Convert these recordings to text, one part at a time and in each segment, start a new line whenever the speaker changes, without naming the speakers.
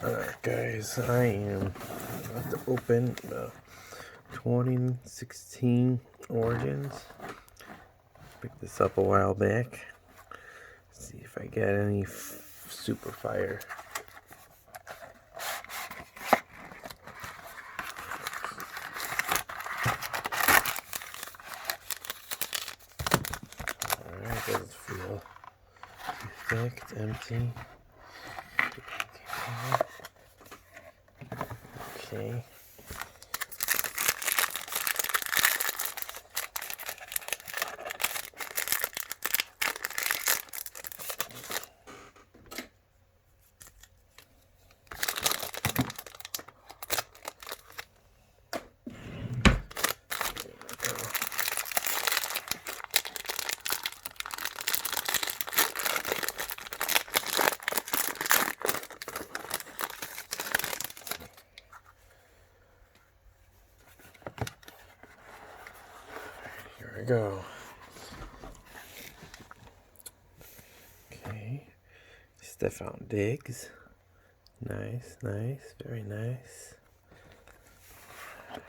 Alright guys, I am about to open the 2016 Origins. Picked this up a while back. See if I get any super fire. Alright, doesn't feel too thick, it's empty. Okay. Here we go. Okay. Stefan Diggs. Nice, nice, very nice. Let's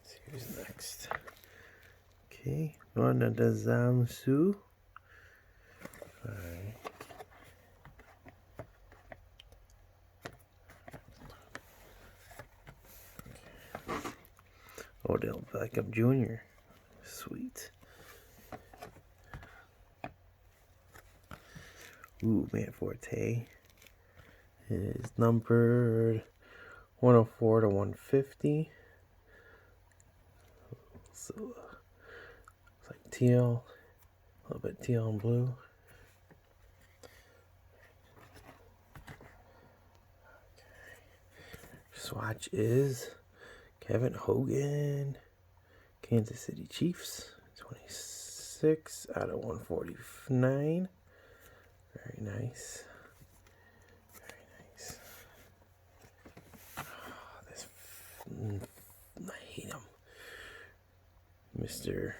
see who's next. Okay, Ronda Zamsu. Alright. Odell Beckham Jr. Sweet. Ooh, Matt Forte is numbered 104 to 150. So it's like teal, a little bit teal and blue. Swatch is Kevin Hogan, Kansas City Chiefs, 26 out of 149. Very nice. Very nice. Oh, I hate him. Mr.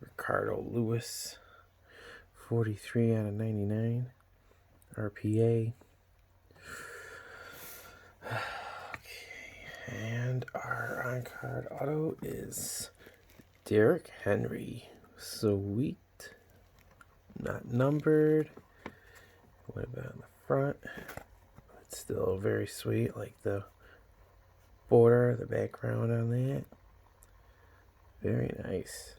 Ricardo Lewis, 43 out of 99. RPA. And our on-card auto is Derrick Henry. Sweet. Not numbered. What about on the front? It's still very sweet, like the border, the background on that. Very nice.